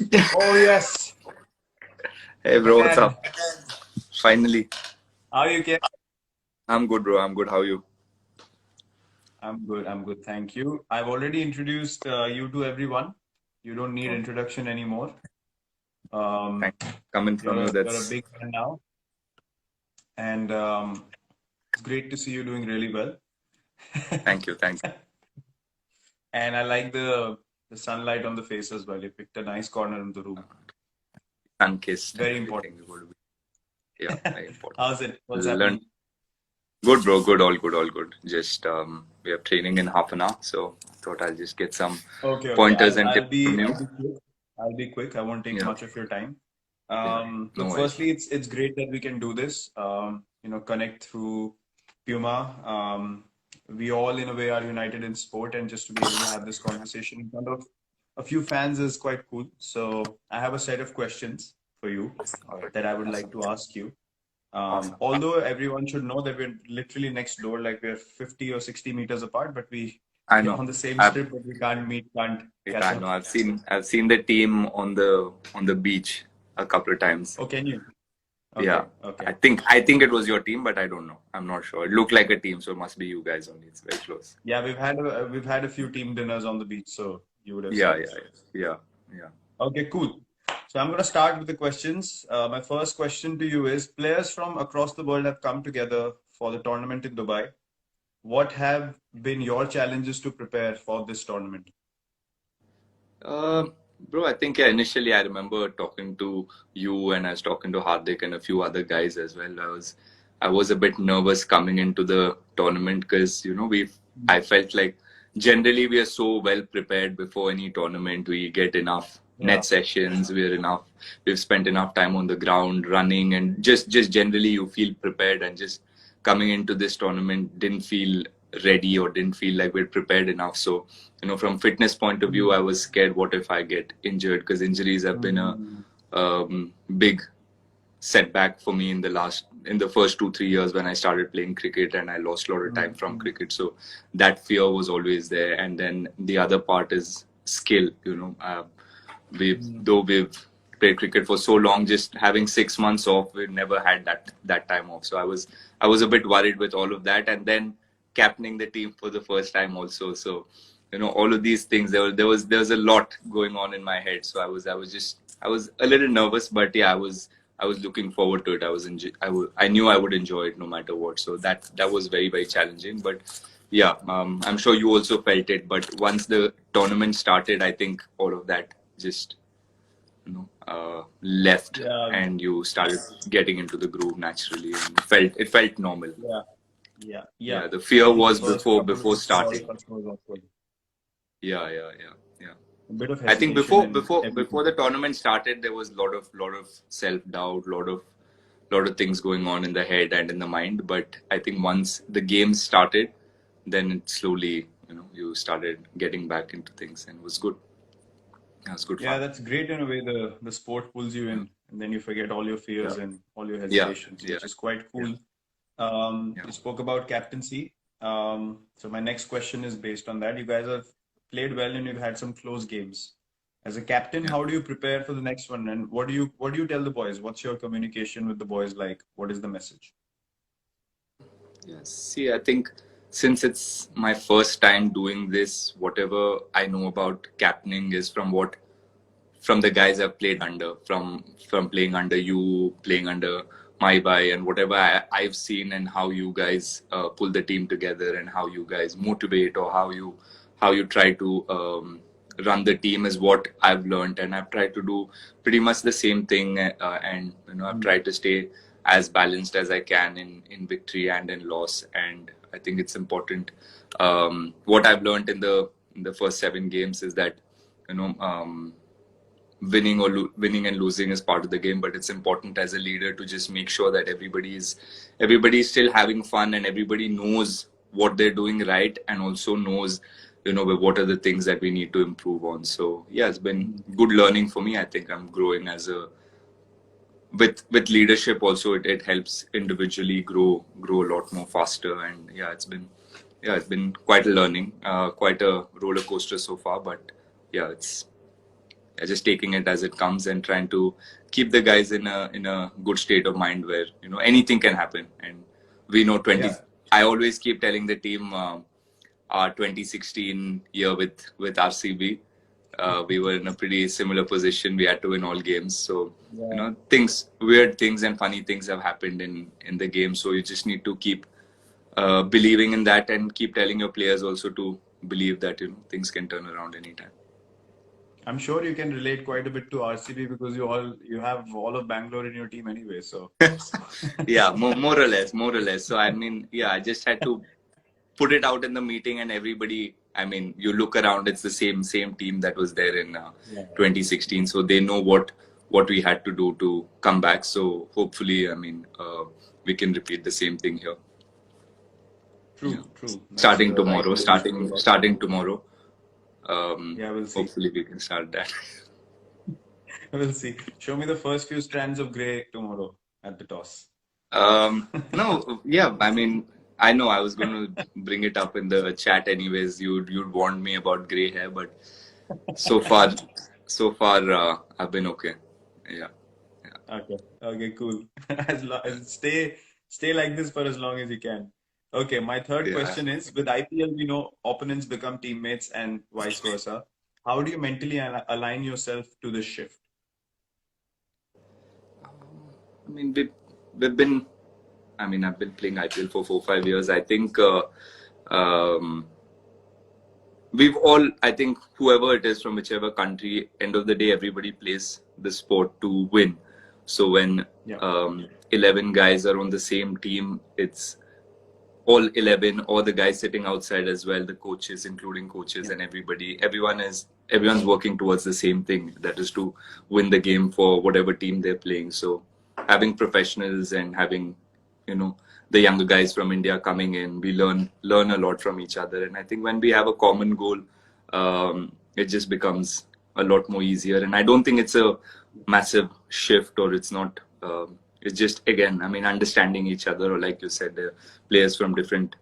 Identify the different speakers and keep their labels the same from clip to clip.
Speaker 1: Oh yes,
Speaker 2: Hey bro, what's
Speaker 1: again.
Speaker 2: up? Finally.
Speaker 1: How are you, Ken?
Speaker 2: I'm good, bro. I'm good. How are you?
Speaker 1: I'm good. I'm good. Thank you. I've already introduced you to everyone. You don't need
Speaker 2: Oh,
Speaker 1: introduction anymore.
Speaker 2: thank
Speaker 1: Um,
Speaker 2: Coming from you.
Speaker 1: you're a
Speaker 2: That's
Speaker 1: big man now, and it's great to see you doing really well.
Speaker 2: Thank you. Thanks.
Speaker 1: And I like the sunlight on the face as well. You picked a nice corner in the room.
Speaker 2: Sun kissed and
Speaker 1: Very important.
Speaker 2: everything. Yeah, very important.
Speaker 1: How's it? What's
Speaker 2: Learn
Speaker 1: happening?
Speaker 2: good, bro. Good, all good, all good. Just we have training in half an hour, so I thought I'll just get some
Speaker 1: Okay, okay.
Speaker 2: pointers
Speaker 1: I'll
Speaker 2: and tips
Speaker 1: I'll be
Speaker 2: from you.
Speaker 1: I'll be quick. I'll be quick. I won't take
Speaker 2: Yeah,
Speaker 1: much of your time.
Speaker 2: yeah. No
Speaker 1: Look,
Speaker 2: worries.
Speaker 1: firstly, it's great that we can do this. Connect through Puma. We all, in a way, are united in sport, and just to be able to have this conversation in front of a few fans is quite cool. So I have a set of questions for you
Speaker 2: All right.
Speaker 1: that I would like
Speaker 2: Awesome.
Speaker 1: to ask you.
Speaker 2: Awesome.
Speaker 1: Although everyone should know that we're literally next door, like we're 50 or 60 meters apart, but
Speaker 2: I
Speaker 1: we're
Speaker 2: know.
Speaker 1: on the same
Speaker 2: I've
Speaker 1: strip, but we can't meet, can't
Speaker 2: Yeah,
Speaker 1: catch
Speaker 2: I
Speaker 1: up.
Speaker 2: know. I've seen the team on the beach a couple of times.
Speaker 1: Oh, can you?
Speaker 2: Yeah,
Speaker 1: Okay, okay.
Speaker 2: I think it was your team, but I don't know. I'm not sure. It looked like a team, so it must be you guys only. It's very close.
Speaker 1: Yeah, we've had a few team dinners on the beach, so you would have
Speaker 2: Yeah,
Speaker 1: seen.
Speaker 2: yeah, yeah, yeah.
Speaker 1: Okay, cool. So I'm going to start with the questions. My first question to you is: players from across the world have come together for the tournament in Dubai. What have been your challenges to prepare for this tournament?
Speaker 2: Uh, Bro, I think yeah, initially I remember talking to you and I was talking to Hardik and a few other guys as well. I was a bit nervous coming into the tournament because I felt like generally we are so well prepared before any tournament. We get enough
Speaker 1: Yeah.
Speaker 2: net sessions, we've spent enough time on the ground running, and just generally you feel prepared, and just coming into this tournament didn't feel ready or didn't feel like we're prepared enough. So from fitness point of view, I was scared, what if I get injured, because injuries have been a
Speaker 1: Mm.
Speaker 2: big setback for me in the first 2 3 years when I started playing cricket, and I lost a lot of time from
Speaker 1: Mm.
Speaker 2: cricket. So that fear was always there. And then the other part is skill.
Speaker 1: Mm.
Speaker 2: We've played cricket for so long, just having 6 months off, we never had that time off. So I was a bit worried with all of that, and then captaining the team for the first time also. So all of these things, there was a lot going on in my head. So I was a little nervous, but yeah, I was looking forward to it. I knew I would enjoy it no matter what. So that was very very challenging. But yeah, I'm sure you also felt it. But once the tournament started, I think all of that just left,
Speaker 1: Yeah,
Speaker 2: and you started getting into the groove naturally, and it felt normal.
Speaker 1: yeah, yeah, yeah.
Speaker 2: Yeah, the
Speaker 1: I
Speaker 2: fear
Speaker 1: think the
Speaker 2: was
Speaker 1: first
Speaker 2: before
Speaker 1: couple of
Speaker 2: before
Speaker 1: weeks for all
Speaker 2: starting.
Speaker 1: of us was awkward.
Speaker 2: Yeah, yeah, yeah, yeah.
Speaker 1: A bit of
Speaker 2: I think
Speaker 1: hesitation
Speaker 2: before
Speaker 1: and
Speaker 2: before
Speaker 1: everything.
Speaker 2: before the tournament started, there was a lot of self doubt, lot of things going on in the head and in the mind. But I think once the games started, then it slowly, you started getting back into things, and it was good. It was good
Speaker 1: Yeah,
Speaker 2: fun.
Speaker 1: that's great in a way. The sport pulls you
Speaker 2: Yeah,
Speaker 1: in, and then you forget all your
Speaker 2: yeah,
Speaker 1: fears and all your
Speaker 2: yeah,
Speaker 1: hesitations,
Speaker 2: yeah,
Speaker 1: which is quite
Speaker 2: yeah,
Speaker 1: cool.
Speaker 2: yeah.
Speaker 1: You spoke about captaincy. So my next question is based on that. You guys have played well and you've had some close games. As a captain,
Speaker 2: Yeah.
Speaker 1: how do you prepare for the next one? And what do you tell the boys? What's your communication with the boys like? What is the message?
Speaker 2: Yes. See, I think since it's my first time doing this, whatever I know about captaining is from the guys I've played under, from playing under you, playing under my boy, and whatever I've seen, and how you guys pull the team together, and how you guys motivate, or how you try to run the team is what I've learned, and I've tried to do pretty much the same thing. And I've
Speaker 1: Mm.
Speaker 2: tried to stay as balanced as I can in victory and in loss. And I think it's important. What I've learned in the first 7 games is that you know. Winning and losing is part of the game, but it's important as a leader to just make sure that everybody's still having fun, and everybody knows what they're doing right, and also knows what are the things that we need to improve on. So yeah, it's been
Speaker 1: Mm.
Speaker 2: good learning for me. I think I'm growing as a with leadership also. It helps individually grow a lot more faster. And yeah, it's been quite a learning, quite a roller coaster so far. But yeah, just taking it as it comes and trying to keep the guys in a good state of mind where anything can happen. And we know 20.
Speaker 1: Yeah,
Speaker 2: I always keep telling the team our 2016 year with RCB. We were in a pretty similar position. We had to win all games. So,
Speaker 1: yeah.
Speaker 2: weird things and funny things have happened in the game. So you just need to keep believing in that and keep telling your players also to believe that things can turn around anytime.
Speaker 1: I'm sure you can relate quite a bit to RCB because you have all of Bangalore in your team anyway. So
Speaker 2: Yeah, more or less, more or less. So I mean, yeah, I just had to put it out in the meeting, and everybody. I mean, you look around, it's the same team that was there in
Speaker 1: yeah,
Speaker 2: 2016, so they know what we had to do to come back. So hopefully, I mean, we can repeat the same thing here. Yeah.
Speaker 1: true, true. That's
Speaker 2: Starting
Speaker 1: the right
Speaker 2: tomorrow,
Speaker 1: way to go about it.
Speaker 2: starting tomorrow.
Speaker 1: Yeah, we'll see.
Speaker 2: Hopefully, we can start that.
Speaker 1: We'll see. Show me the first few strands of grey tomorrow at the toss.
Speaker 2: No, yeah, I mean, I know I was going to bring it up in the chat anyways. You'd warned me about gray hair, but so far, I've been okay. Yeah, yeah,
Speaker 1: Okay, okay, cool. As stay like this for as long as you can. Okay, my third
Speaker 2: yeah.
Speaker 1: question is, with IPL, we know opponents become teammates and vice versa. How do you mentally align yourself to this shift?
Speaker 2: I mean, we've been. I mean, I've been playing IPL for 4 5 years. I think um, we've all. I think whoever it is from whichever country, end of the day, everybody plays the sport to win. So when
Speaker 1: Yeah,
Speaker 2: 11 guys are on the same team, it's all 11 or the guys sitting outside as well, the coaches, including coaches
Speaker 1: yeah,
Speaker 2: and everybody, everyone's working towards the same thing, that is to win the game for whatever team they're playing. So having professionals and having you know the younger guys from India coming in, we learn a lot from each other. And I think when we have a common goal, it just becomes a lot more easier. And I don't think it's a massive shift, or it's not. It's just, again, I mean, understanding each other, or like you said, players from different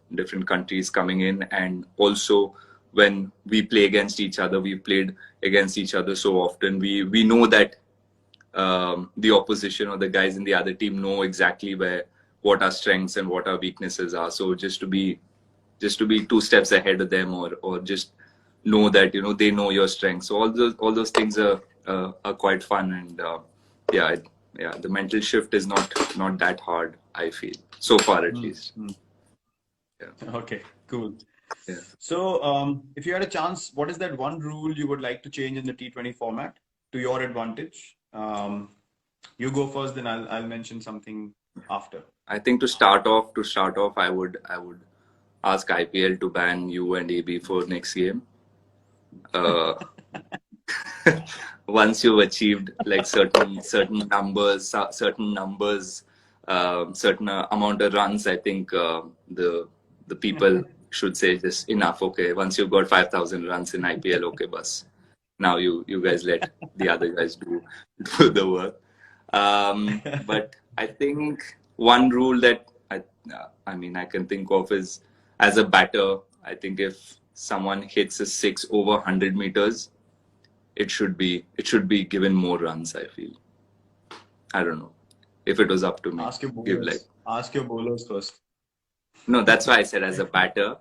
Speaker 2: countries coming in. And also when we play against each other, we've played against each other so often, we know that the opposition or the guys in the other team know exactly what our strengths and what our weaknesses are. So just to be 2 steps ahead of them, or just know that they know your strengths. So all those things are quite fun. And yeah, yeah, the mental shift is not that hard, I feel, so far at
Speaker 1: mm,
Speaker 2: least.
Speaker 1: mm.
Speaker 2: Yeah,
Speaker 1: Okay, cool.
Speaker 2: yeah.
Speaker 1: So, if you had a chance, what is that one rule you would like to change in the T20 format to your advantage? You go first, then I'll mention something after.
Speaker 2: I think to start off, I would ask IPL to ban you and AB for next game. Uh, Once you've achieved like certain numbers, certain amount of runs, I think the people should say just enough. Okay, once you've got 5,000 runs in IPL, okay, bus. Now you guys let the other guys do the work. But I think one rule that I mean I can think of is, as a batter, I think if someone hits a six over 100 meters, it should be given more runs, I feel. I don't know. If it was up to me,
Speaker 1: Ask your
Speaker 2: give like
Speaker 1: bowlers. Ask your bowlers first.
Speaker 2: no. That's why I said as a batter,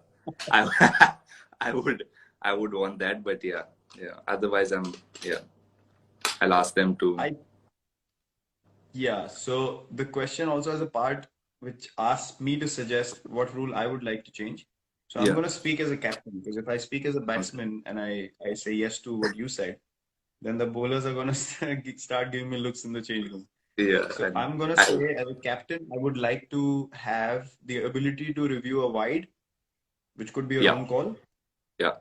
Speaker 2: I I would I would want that. But yeah, yeah. Otherwise, yeah. I'll ask them to.
Speaker 1: I Yeah. So the question also has a part which asks me to suggest what rule I would like to change. So I'm
Speaker 2: Yeah.
Speaker 1: going to speak as a captain because if I speak as a
Speaker 2: Okay.
Speaker 1: batsman and I say yes to what you said, then the bowlers are going to start giving me looks in the change room.
Speaker 2: Yeah.
Speaker 1: So
Speaker 2: And
Speaker 1: I'm going to
Speaker 2: I,
Speaker 1: say, as a captain, I would like to have the ability to review a wide, which could be a
Speaker 2: yeah.
Speaker 1: wrong call,
Speaker 2: Yeah.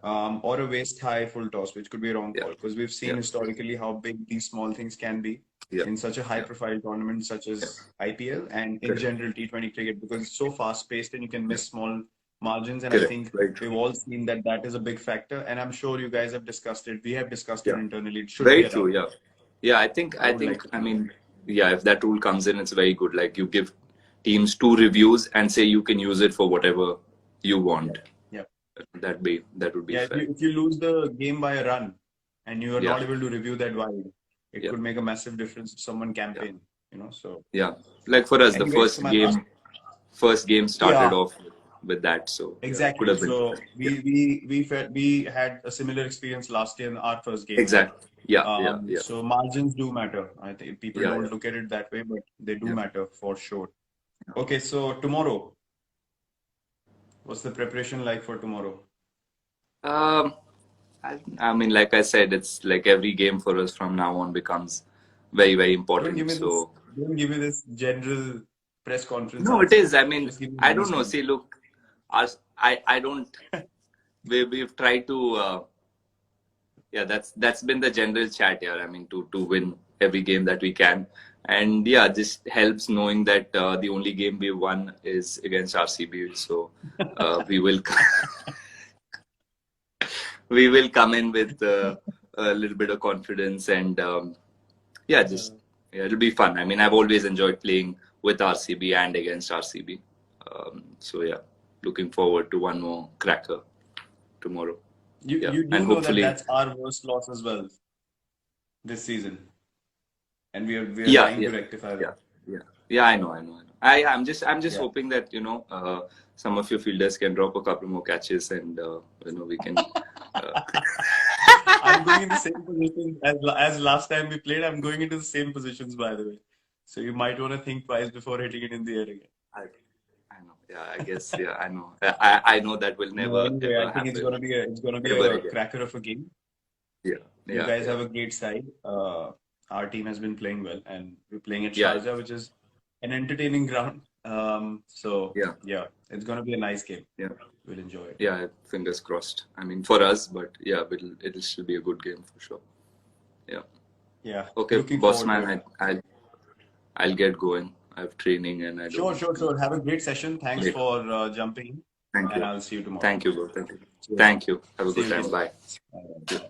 Speaker 1: or a waist high full toss, which could be a wrong
Speaker 2: Yeah.
Speaker 1: call. Because we've seen
Speaker 2: Yeah.
Speaker 1: historically how big these small things can be
Speaker 2: Yeah.
Speaker 1: in such a high
Speaker 2: Yeah.
Speaker 1: profile tournament such
Speaker 2: Yeah.
Speaker 1: as IPL and in
Speaker 2: Correct.
Speaker 1: general T20 cricket because it's so fast paced and you can
Speaker 2: Yeah.
Speaker 1: miss small margins. And I
Speaker 2: Correct.
Speaker 1: think
Speaker 2: Very
Speaker 1: we've
Speaker 2: true.
Speaker 1: all seen that that is a big factor. And I'm sure you guys have discussed it. We have discussed it
Speaker 2: Yeah.
Speaker 1: internally. It should be
Speaker 2: Very true.
Speaker 1: allowed.
Speaker 2: Yeah. Yeah. I think.
Speaker 1: I
Speaker 2: I
Speaker 1: would like
Speaker 2: think.
Speaker 1: to
Speaker 2: I
Speaker 1: see that.
Speaker 2: mean, yeah. If that rule comes in, it's very good. Like, you give teams 2 reviews and say you can use it for whatever you
Speaker 1: Yeah.
Speaker 2: want.
Speaker 1: Yeah.
Speaker 2: That would be
Speaker 1: Yeah.
Speaker 2: fair.
Speaker 1: If you lose the game by a run, and you are
Speaker 2: Yeah.
Speaker 1: not able to review that wide, it
Speaker 2: Yeah.
Speaker 1: could make a massive difference if someone
Speaker 2: Yeah.
Speaker 1: campaign, you know. So
Speaker 2: Yeah. Like for us, the
Speaker 1: anyway, so my last,
Speaker 2: first game started
Speaker 1: yeah,
Speaker 2: off with that. So yeah, it could
Speaker 1: exactly.
Speaker 2: have been.
Speaker 1: So
Speaker 2: Yeah.
Speaker 1: we had a similar experience last year in our first game.
Speaker 2: Exactly. Yeah. Yeah. Yeah.
Speaker 1: So margins do matter. I think people
Speaker 2: Yeah.
Speaker 1: don't
Speaker 2: Yeah.
Speaker 1: look at it that way, but they do
Speaker 2: Yeah.
Speaker 1: matter for sure. Okay, so tomorrow, what's the preparation like for tomorrow?
Speaker 2: Um, I mean, like I said, it's like every game for us from now on becomes very, very
Speaker 1: Don't give
Speaker 2: important.
Speaker 1: me this.
Speaker 2: So
Speaker 1: Don't give me this general press conference
Speaker 2: no, it
Speaker 1: answer.
Speaker 2: is. I mean,
Speaker 1: Just give me
Speaker 2: I
Speaker 1: one
Speaker 2: don't know.
Speaker 1: sentence.
Speaker 2: See, look, us, I don't. We've tried to. Yeah, that's been the general chat here. I mean, to win every game that we can, and yeah, just helps knowing that the only game we won is against RCB. So we will we will come in with a little bit of confidence and yeah, just yeah, it'll be fun. I mean, I've always enjoyed playing with RCB and against RCB. So yeah, looking forward to one more cracker tomorrow. Yeah,
Speaker 1: You
Speaker 2: and
Speaker 1: do know that
Speaker 2: hopefully,
Speaker 1: that's our worst loss as well this season, and we are
Speaker 2: yeah,
Speaker 1: trying
Speaker 2: yeah,
Speaker 1: to rectify
Speaker 2: yeah,
Speaker 1: that.
Speaker 2: yeah, yeah. I know, I know, I know. I'm just
Speaker 1: Yeah.
Speaker 2: hoping that some of your fielders can drop a couple more catches and we can. Uh,
Speaker 1: I'm going in the same position as last time we played. I'm going into the same positions, by the way. So you might want to think twice before hitting it in the air again.
Speaker 2: I, I know. Yeah, I guess. Yeah, I know. I know that will
Speaker 1: No,
Speaker 2: never
Speaker 1: anyway, I
Speaker 2: ever
Speaker 1: think
Speaker 2: happen
Speaker 1: it's gonna be
Speaker 2: ever
Speaker 1: a
Speaker 2: again.
Speaker 1: cracker of a game.
Speaker 2: Yeah,
Speaker 1: You
Speaker 2: yeah,
Speaker 1: guys
Speaker 2: yeah,
Speaker 1: have a great side. Our team has been playing well, and we're playing at
Speaker 2: yeah,
Speaker 1: Sharjah, which is an entertaining ground. So
Speaker 2: yeah,
Speaker 1: yeah, it's gonna be a nice game.
Speaker 2: yeah,
Speaker 1: We'll enjoy it.
Speaker 2: yeah. Fingers crossed. I mean, for us, but yeah, it'll still be a good game for sure. Yeah.
Speaker 1: Yeah,
Speaker 2: Okay,
Speaker 1: looking
Speaker 2: boss
Speaker 1: forward to
Speaker 2: man.
Speaker 1: it.
Speaker 2: I'll get going. I have training and I don't
Speaker 1: Sure,
Speaker 2: want
Speaker 1: sure,
Speaker 2: to
Speaker 1: sure. Have a great session. Thanks
Speaker 2: late.
Speaker 1: for jumping in,
Speaker 2: Thank
Speaker 1: and
Speaker 2: you.
Speaker 1: I'll see you tomorrow.
Speaker 2: Thank you, bro. Thank you.
Speaker 1: Cheers.
Speaker 2: Thank you. Have a good
Speaker 1: Same to
Speaker 2: time.
Speaker 1: you.
Speaker 2: Bye.
Speaker 1: All right.
Speaker 2: Yeah.
Speaker 1: Bye.